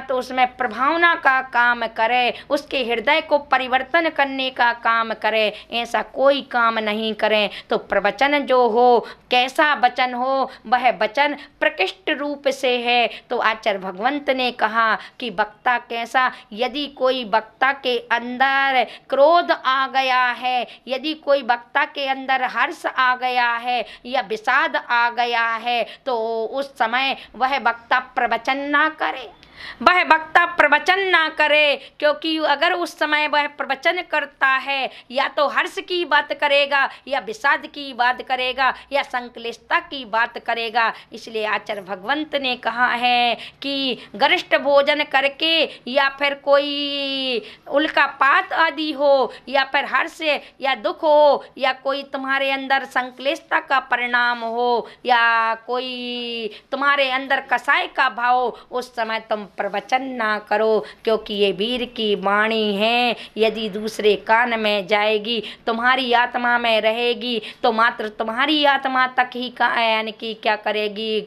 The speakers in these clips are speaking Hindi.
तो उसमें प्रभावना का काम करे, उसके हृदय को परिवर्तन करने का काम करे, ऐसा कोई काम नहीं करें तो प्रवचन जो हो, कैसा वचन हो, वह वचन प्रकृष्ट रूप से है। तो आचार्य भगवंत ने कहा कि वक्ता कैसा, यदि कोई वक्ता के अंदर क्रोध आ गया है, यदि कोई वक्ता के अंदर हर्ष आ गया है या विषाद आ गया है, तो उस समय वह वक्ता प्रवचन ना करे, वह वक्ता प्रवचन ना करे। क्योंकि अगर उस समय वह प्रवचन करता है, या तो हर्ष की बात करेगा, या विषाद की बात करेगा, या संक्लिष्टता की बात करेगा। इसलिए आचार्य भगवंत ने कहा है कि गरिष्ठ भोजन करके, या फिर कोई उल्कापात आदि हो, या फिर हर्ष या दुख हो, या कोई तुम्हारे अंदर संक्लिष्टता का परिणाम हो, या कोई तुम्हारे अंदर कसाय का भाव हो, उस समय तुम प्रवचन ना करो। क्योंकि ये वीर की वाणी है, यदि दूसरे कान में जाएगी, तुम्हारी आत्मा में रहेगी, तो मात्र तुम्हारी आत्मा तक ही यानी कि क्या करेगी,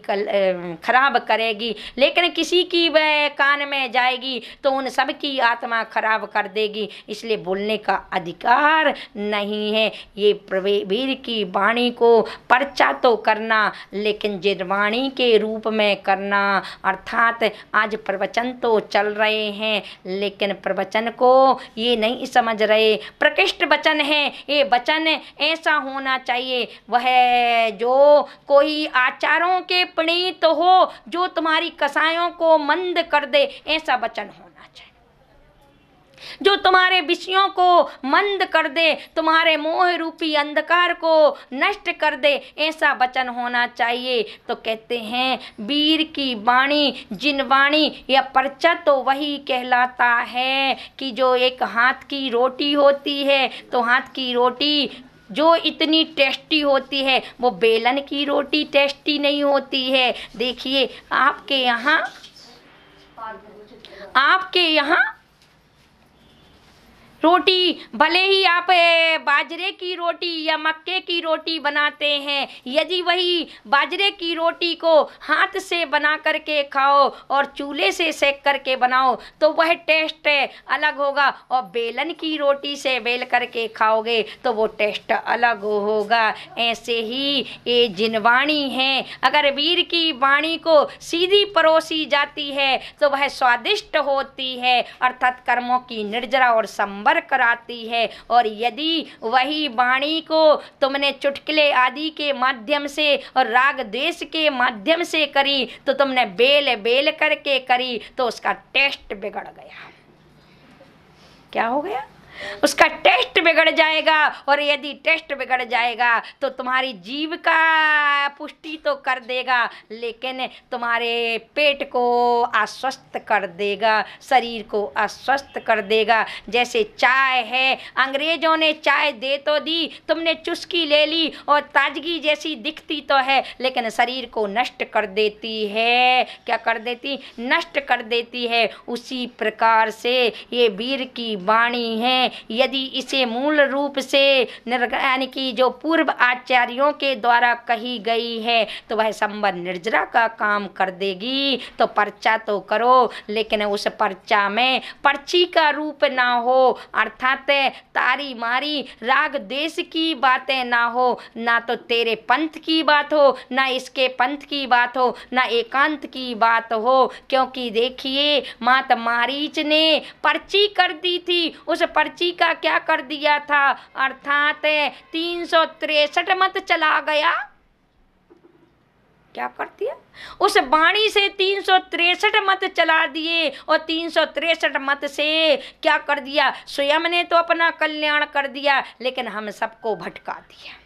खराब करेगी। लेकिन किसी की वह कान में जाएगी तो उन सब की आत्मा खराब कर देगी। इसलिए बोलने का अधिकार नहीं है। ये वीर की वाणी को पर्चा तो करना, लेकिन जिरवाणी के रूप में करना। अर्थात आज प्रवचन तो चल रहे हैं, लेकिन प्रवचन को ये नहीं समझ रहे। प्रकृष्ट वचन है, ये वचन ऐसा होना चाहिए, वह जो कोई आचारों के प्रणीत हो, जो तुम्हारी कसायों को मंद कर दे, ऐसा वचन होना चाहिए। जो तुम्हारे विषयों को मंद कर दे, तुम्हारे मोह रूपी अंधकार को नष्ट कर दे, ऐसा वचन होना चाहिए। तो कहते हैं वीर की वाणी, जिनवाणी या पर्चा तो वही कहलाता है कि जो एक हाथ की रोटी होती है, तो हाथ की रोटी जो इतनी टेस्टी होती है, वो बेलन की रोटी टेस्टी नहीं होती है। देखिए आपके यहाँ रोटी, भले ही आप बाजरे की रोटी या मक्के की रोटी बनाते हैं, यदि वही बाजरे की रोटी को हाथ से बना करके खाओ और चूल्हे से सेक करके बनाओ, तो वह टेस्ट अलग होगा। और बेलन की रोटी से बेल करके खाओगे तो वो टेस्ट अलग होगा। ऐसे ही ये जिनवाणी है, अगर वीर की वाणी को सीधी परोसी जाती है तो वह स्वादिष्ट होती है, अर्थात कर्मों की निर्जरा और संबर कराती है। और यदि वही वाणी को तुमने चुटकुले आदि के माध्यम से और राग द्वेष के माध्यम से करी, तो तुमने बेल बेल करके करी, तो उसका टेस्ट बिगड़ गया। क्या हो गया? उसका टेस्ट बिगड़ जाएगा। और यदि टेस्ट बिगड़ जाएगा तो तुम्हारी जीव का पुष्टि तो कर देगा, लेकिन तुम्हारे पेट को अस्वस्थ कर देगा, शरीर को अस्वस्थ कर देगा। जैसे चाय है, अंग्रेजों ने चाय दे तो दी, तुमने चुस्की ले ली और ताजगी जैसी दिखती तो है, लेकिन शरीर को नष्ट कर देती है। क्या कर देती? नष्ट कर देती है। उसी प्रकार से ये वीर की वाणी है, यदि इसे मूल रूप से यानी कि जो पूर्व आचार्यों के द्वारा कही गई है, तो वह संबर निर्जरा का काम कर देगी। तो पर्चा तो करो, लेकिन उस पर्चा में पर्ची का रूप ना हो, अर्थात तारी मारी राग देश की बातें ना हो, ना तो तेरे पंथ की बात हो, ना इसके पंथ की बात हो, ना एकांत की बात हो। क्योंकि देखिए मात मारीच ने पर्ची कर दी थी, उस पर्ची का क्या कर दिया था, अर्थात 363 मत चला गया। क्या कर दिया? उस वाणी से 363 मत चला दिए, और 363 मत से क्या कर दिया? स्वयं ने तो अपना कल्याण कर दिया, लेकिन हम सबको भटका दिया।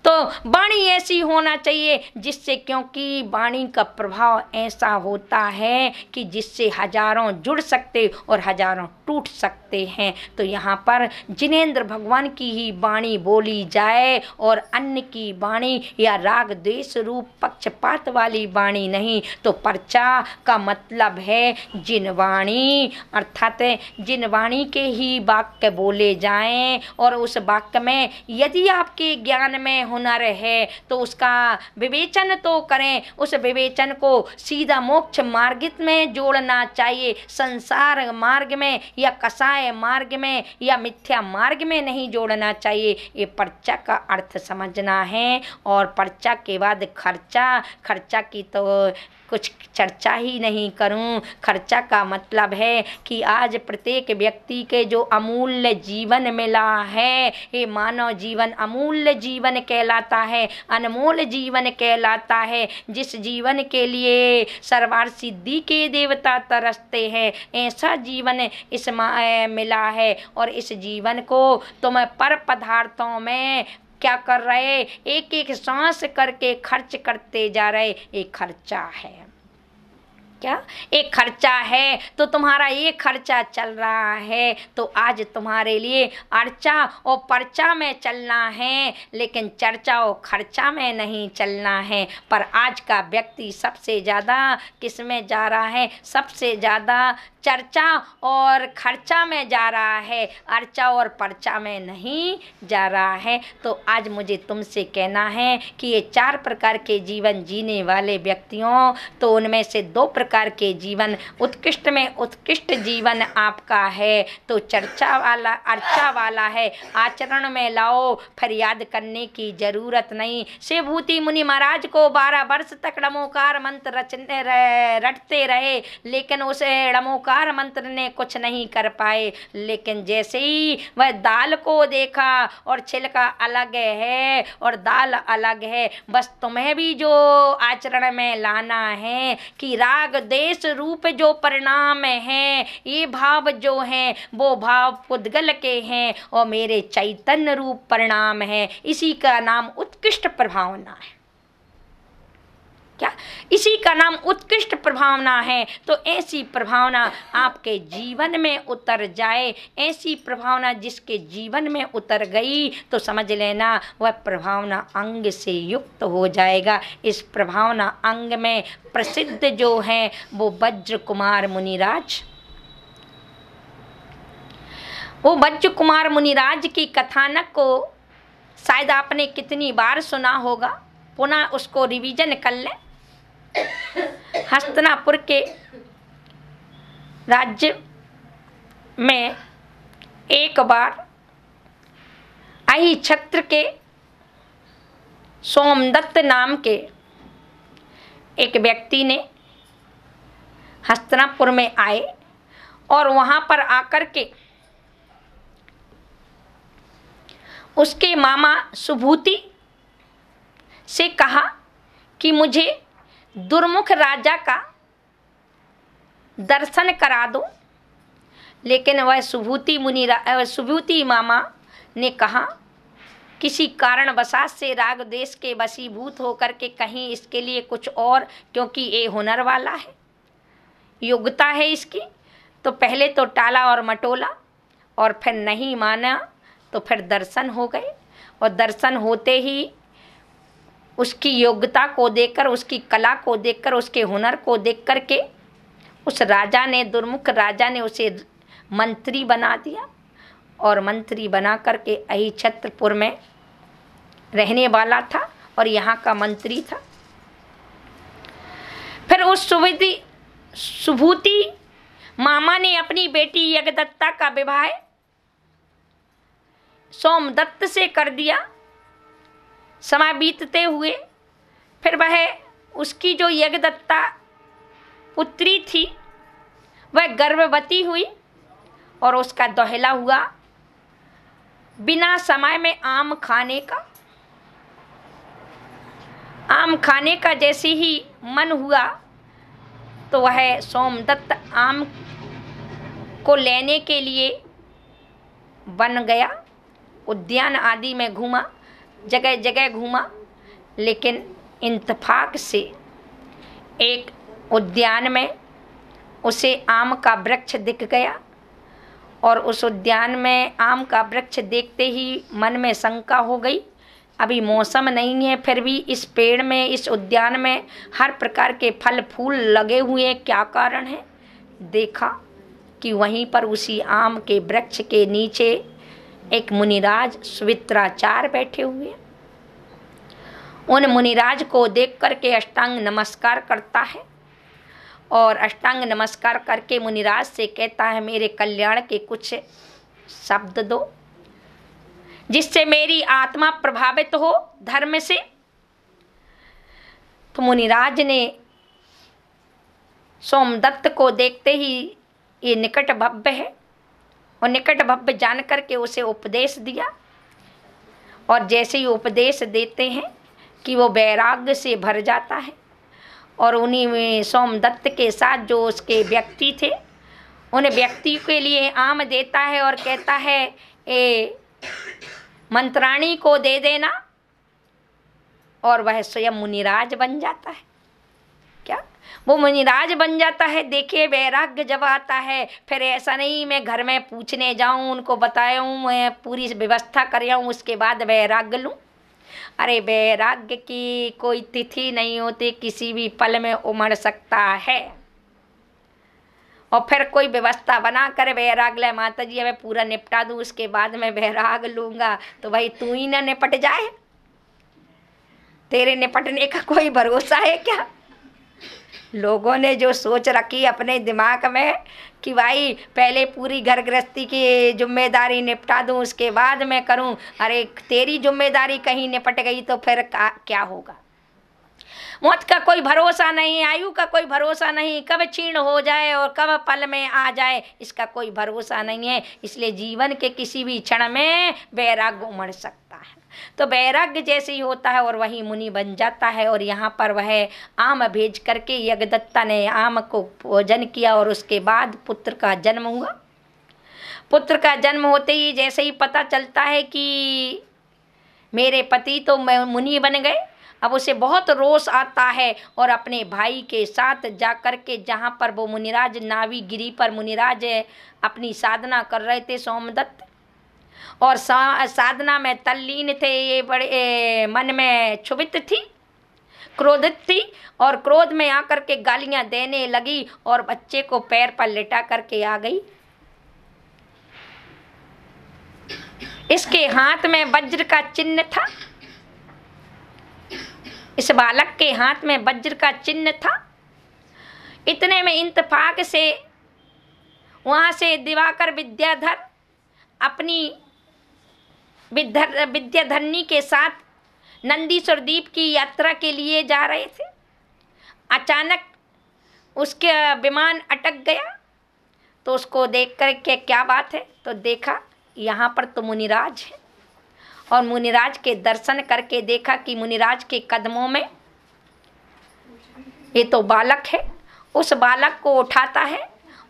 तो वाणी ऐसी होना चाहिए जिससे, क्योंकि वाणी का प्रभाव ऐसा होता है कि जिससे हजारों जुड़ सकते और हजारों टूट सकते हैं। तो यहाँ पर जिनेंद्र भगवान की ही वाणी बोली जाए और अन्य की वाणी या राग द्वेष रूप पक्षपात वाली वाणी नहीं। तो पर्चा का मतलब है जिनवाणी, अर्थात जिनवाणी के ही वाक्य बोले जाएं, और उस वाक्य में यदि आपके ज्ञान में हुनर है तो उसका विवेचन तो करें, उस विवेचन को सीधा मोक्ष मार्ग में जोड़ना चाहिए, संसार मार्ग में या कसाय मार्ग में या मिथ्या मार्ग में नहीं जोड़ना चाहिए। ये पर्चा का अर्थ समझना है। और पर्चा के बाद खर्चा की तो कुछ चर्चा ही नहीं करूं। खर्चा का मतलब है कि आज प्रत्येक व्यक्ति के जो अमूल्य जीवन मिला है, ये मानव जीवन अमूल्य जीवन कहलाता है, अनमोल जीवन कहलाता है, जिस जीवन के लिए सर्वार्थ सिद्धि के देवता तरसते हैं, ऐसा जीवन इस मिला है। और इस जीवन को तुम पर पदार्थों में क्या कर रहे, एक एक सांस करके खर्च करते जा रहे। एक खर्चा है, क्या एक खर्चा है। तो तुम्हारा ये खर्चा चल रहा है तो आज तुम्हारे लिए अर्चा और पर्चा में चलना है, लेकिन चर्चा और खर्चा में नहीं चलना है। पर आज का व्यक्ति सबसे ज़्यादा किस में जा रहा है, सबसे ज़्यादा चर्चा और खर्चा में जा रहा है, अर्चा और पर्चा में नहीं जा रहा है। तो आज मुझे तुमसे कहना है कि ये 4 प्रकार के जीवन जीने वाले व्यक्तियों, तो उनमें से 2 प्रकार के जीवन उत्कृष्ट में उत्कृष्ट जीवन आपका है, तो चर्चा वाला अर्चा वाला है, आचरण में लाओ, फरियाद करने की जरूरत नहीं। शिवभूति मुनि महाराज को 12 वर्ष तक ड़मोकार मंत्र रटते रहे, लेकिन उस ड़मोकार मंत्र ने कुछ नहीं कर पाए। लेकिन जैसे ही वह दाल को देखा और छिलका अलग है और दाल अलग है, बस तुम्हें भी जो आचरण में लाना है कि राग देश रूप जो परिणाम है, ये भाव जो हैं वो भाव पुद्गल के हैं और मेरे चैतन्य रूप परिणाम है। इसी का नाम उत्कृष्ट प्रभावना है। क्या इसी का नाम उत्कृष्ट प्रभावना है। तो ऐसी प्रभावना आपके जीवन में उतर जाए, ऐसी प्रभावना जिसके जीवन में उतर गई तो समझ लेना वह प्रभावना अंग से युक्त हो जाएगा। इस प्रभावना अंग में प्रसिद्ध जो हैं वो वज्र कुमार मुनिराज, वो वज्र कुमार मुनिराज की कथानक को शायद आपने कितनी बार सुना होगा, पुनः उसको रिवीजन कर लें। हस्तिनापुर के राज्य में एक बार अहि छत्र के सोमदत्त नाम के एक व्यक्ति ने हस्तिनापुर में आए और वहाँ पर आकर के उसके मामा सुभूति से कहा कि मुझे दुर्मुख राजा का दर्शन करा दो। लेकिन वह सुभूति मामा ने कहा किसी कारणवशात से राग देश के वशीभूत होकर के कहीं इसके लिए कुछ और, क्योंकि ये हुनर वाला है, योग्यता है इसकी, तो पहले तो टाला और मटोला और फिर नहीं माना तो फिर दर्शन हो गए। और दर्शन होते ही उसकी योग्यता को देखकर, उसकी कला को देखकर, उसके हुनर को देख कर के उस राजा ने, दुर्मुख राजा ने उसे मंत्री बना दिया और मंत्री बना करके अहि छत्रपुर में रहने वाला था और यहाँ का मंत्री था। फिर उस सुभूति मामा ने अपनी बेटी यज्ञदत्ता का विवाह सोमदत्त से कर दिया। समय बीतते हुए फिर वह उसकी जो यज्ञदत्ता पुत्री थी वह गर्भवती हुई और उसका दोहला हुआ। बिना समय में आम खाने का जैसे ही मन हुआ तो वह सोमदत्त आम को लेने के लिए बन गया। उद्यान आदि में घूमा, जगह जगह घूमा, लेकिन इत्तेफाक से एक उद्यान में उसे आम का वृक्ष दिख गया और उस उद्यान में आम का वृक्ष देखते ही मन में शंका हो गई। अभी मौसम नहीं है, फिर भी इस पेड़ में, इस उद्यान में हर प्रकार के फल फूल लगे हुए हैं, क्या कारण है? देखा कि वहीं पर उसी आम के वृक्ष के नीचे एक मुनिराज सुवित्राचार्य बैठे हुए। उन मुनिराज को देख करके अष्टांग नमस्कार करता है और अष्टांग नमस्कार करके मुनिराज से कहता है मेरे कल्याण के कुछ शब्द दो जिससे मेरी आत्मा प्रभावित हो धर्म से। तो मुनिराज ने सोमदत्त को देखते ही ये निकट भव्य है और निकट भव्य जान करके उसे उपदेश दिया और जैसे ही उपदेश देते हैं कि वो वैराग्य से भर जाता है और उन्हीं में सोमदत्त के साथ जो उसके व्यक्ति थे उन व्यक्ति के लिए आम देता है और कहता है ए मंत्राणी को दे देना और वह स्वयं मुनिराज बन जाता है। क्या वो मुनिराज बन जाता है। देखिए वैराग्य जब आता है फिर ऐसा नहीं मैं घर में पूछने जाऊं उनको बताऊं मैं पूरी व्यवस्था कर आऊं उसके बाद वैराग्य लूं। अरे वैराग्य की कोई तिथि नहीं होती, किसी भी पल में उमड़ सकता है। और फिर कोई व्यवस्था बना कर वैराग ले माता जी मैं पूरा निपटा दूँ उसके बाद मैं वैराग लूँगा तो भाई तू ही ना निपट जाए, तेरे निपटने का कोई भरोसा है क्या। लोगों ने जो सोच रखी अपने दिमाग में कि भाई पहले पूरी घर गृहस्थी की जिम्मेदारी निपटा दूँ उसके बाद मैं करूँ। अरे तेरी जिम्मेदारी कहीं निपट गई तो फिर क्या होगा। मौत का कोई भरोसा नहीं, आयु का कोई भरोसा नहीं, कब क्षीण हो जाए और कब पल में आ जाए इसका कोई भरोसा नहीं है। इसलिए जीवन के किसी भी क्षण में वैराग्य उमड़ सकता है। तो वैराग्य जैसे ही होता है और वही मुनि बन जाता है। और यहाँ पर वह आम भेज करके यज्ञदत्ता ने आम को भोजन किया और उसके बाद पुत्र का जन्म हुआ। पुत्र का जन्म होते ही जैसे ही पता चलता है कि मेरे पति तो मुनि बन गए, अब उसे बहुत रोष आता है और अपने भाई के साथ जाकर के जहाँ पर वो मुनिराज नावी गिरी पर मुनिराज अपनी साधना कर रहे थे सोमदत्त और साधना में तल्लीन थे, ये बड़े मन में क्षुभित थी, क्रोधित थी और क्रोध में आकर के गालियां देने लगी और बच्चे को पैर पर लिटा करके आ गई। इसके हाथ में वज्र का चिन्ह था, इस बालक के हाथ में वज्र का चिन्ह था। इतने में इंतफाक से वहाँ से दिवाकर विद्याधर अपनी विद्याधरनी के साथ नंदीश्वर द्वीप की यात्रा के लिए जा रहे थे। अचानक उसका विमान अटक गया तो उसको देख कर के क्या बात है तो देखा यहाँ पर तो मुनिराज है और मुनिराज के दर्शन करके देखा कि मुनिराज के कदमों में ये तो बालक है। उस बालक को उठाता है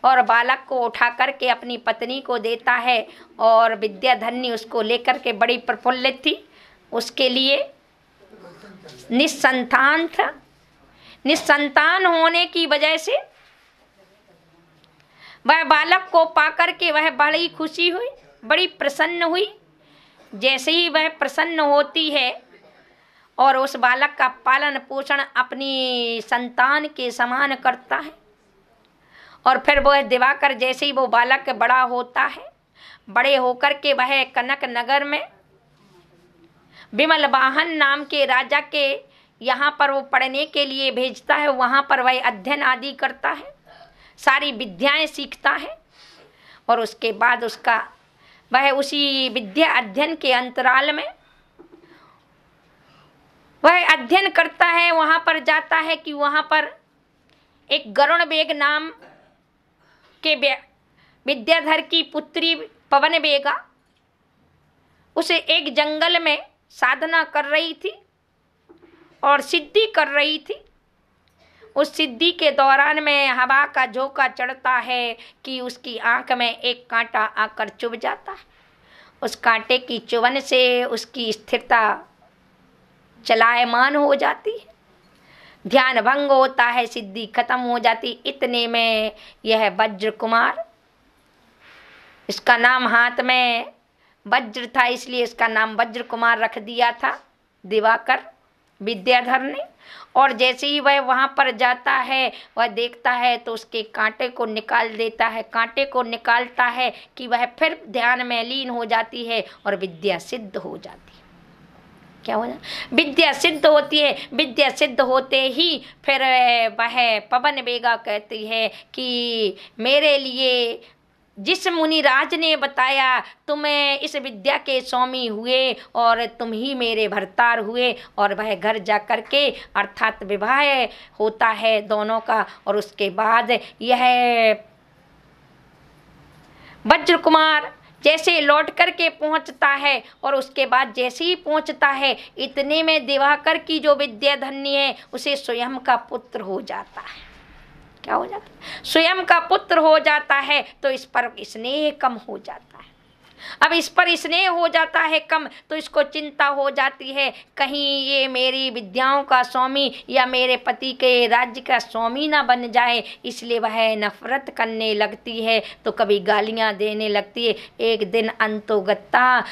और बालक को उठा करके अपनी पत्नी को देता है और विद्याधरनी उसको लेकर के बड़ी प्रफुल्लित थी। उसके लिए निसंतान था, निसंतान होने की वजह से वह बालक को पाकर के वह बड़ी खुशी हुई, बड़ी प्रसन्न हुई। जैसे ही वह प्रसन्न होती है और उस बालक का पालन पोषण अपनी संतान के समान करता है और फिर वह दिवाकर जैसे ही वो बालक बड़ा होता है, बड़े होकर के वह कनक नगर में विमल वाहन नाम के राजा के यहाँ पर वो पढ़ने के लिए भेजता है। वहाँ पर वह अध्ययन आदि करता है, सारी विद्याएं सीखता है और उसके बाद उसका वह उसी विद्या अध्ययन के अंतराल में वह अध्ययन करता है। वहाँ पर जाता है कि वहाँ पर एक गरुण बेग नाम के विद्याधर की पुत्री पवन बेगा उसे एक जंगल में साधना कर रही थी और सिद्धि कर रही थी। उस सिद्धि के दौरान में हवा का झोंका चढ़ता है कि उसकी आंख में एक कांटा आकर चुभ जाता है। उस कांटे की चुभन से उसकी स्थिरता चलायमान हो जाती है, ध्यान भंग होता है, सिद्धि खत्म हो जाती। इतने में यह वज्र कुमार, इसका नाम हाथ में वज्र था इसलिए इसका नाम वज्र कुमार रख दिया था दिवाकर विद्याधर ने। और जैसे ही वह वहाँ पर जाता है वह देखता है तो उसके कांटे को निकाल देता है। कांटे को निकालता है कि वह फिर ध्यान में लीन हो जाती है और विद्या सिद्ध हो जाती है। क्या हो जाए, विद्या सिद्ध होती है। विद्या सिद्ध होते ही फिर वह पवन बेगा कहती है कि मेरे लिए जिस मुनिराज ने बताया तुम इस विद्या के स्वामी हुए और तुम ही मेरे भरतार हुए। और वह घर जा कर के अर्थात विवाह होता है दोनों का। और उसके बाद यह वज्र कुमार जैसे लौट कर के पहुंचता है और उसके बाद जैसे ही पहुंचता है इतने में दिवाकर की जो विद्याधन्य है उसे स्वयं का पुत्र हो जाता है। क्या हो जाता है, स्वयं का पुत्र हो जाता है। तो इस पर स्नेह कम हो जाता है। अब इस पर स्नेह हो जाता है कम तो इसको चिंता हो जाती है कहीं ये मेरी विद्याओं का स्वामी या मेरे पति के राज्य का स्वामी ना बन जाए। इसलिए वह नफरत करने लगती है तो कभी गालियां देने लगती है। एक दिन अंतोगत्ता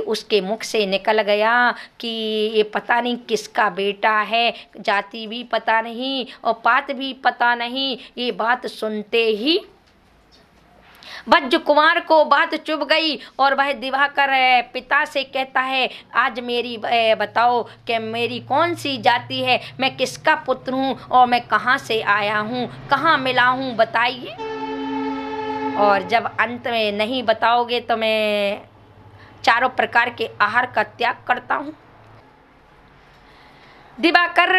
उसके मुख से निकल गया कि ये पता नहीं किसका बेटा है, जाति भी पता नहीं और पात भी पता नहीं। ये बात सुनते ही वज्र कुमार को बात चुभ गई और वह दिवाकर पिता से कहता है आज मेरी बताओ कि मेरी कौन सी जाति है, मैं किसका पुत्र हूँ और मैं कहाँ से आया हूँ, कहाँ मिला हूँ, बताइए। और जब अंत में नहीं बताओगे तो मैं चारों प्रकार के आहार का त्याग करता हूँ। दिवाकर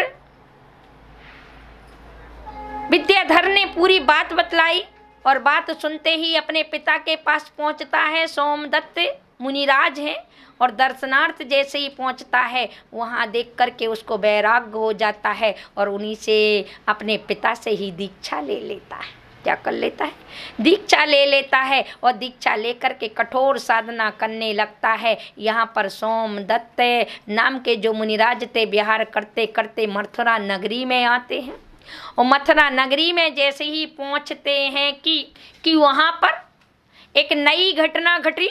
विद्याधर ने पूरी बात बतलाई और बात सुनते ही अपने पिता के पास पहुंचता है। सोमदत्त मुनिराज हैं और दर्शनार्थ जैसे ही पहुंचता है वहां देख करके उसको वैराग्य हो जाता है और उन्हीं से अपने पिता से ही दीक्षा ले लेता है। क्या कर लेता है, दीक्षा ले लेता है और दीक्षा लेकर के कठोर साधना करने लगता है। यहाँ पर सोमदत्त नाम के जो मुनिराज थे विहार करते करते मथुरा नगरी में आते हैं और मथुरा नगरी में जैसे ही पहुंचते हैं कि वहाँ पर एक नई घटना घटी।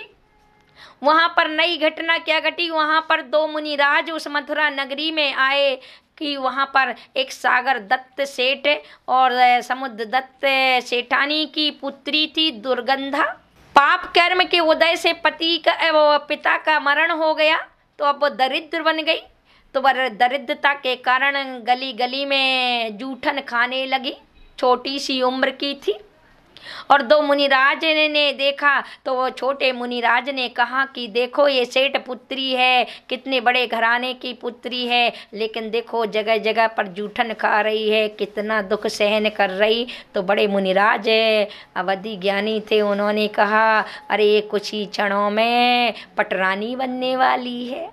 वहाँ पर नई घटना क्या घटी, वहाँ पर दो मुनिराज उस मथुरा नगरी में आए कि वहाँ पर एक सागर दत्त सेठ और समुद्र दत्त सेठानी की पुत्री थी दुर्गंधा। पाप कर्म के उदय से पिता का मरण हो गया तो अब वो दरिद्र बन गई। तो वह दरिद्रता के कारण गली गली में जूठन खाने लगी, छोटी सी उम्र की थी। और दो मुनिराज ने देखा तो वो छोटे मुनिराज ने कहा कि देखो ये सेठ पुत्री है, कितने बड़े घराने की पुत्री है, लेकिन देखो जगह जगह पर जूठन खा रही है, कितना दुख सहन कर रही। तो बड़े मुनिराज अवधि ज्ञानी थे, उन्होंने कहा अरे कुछ ही क्षणों में पटरानी बनने वाली है।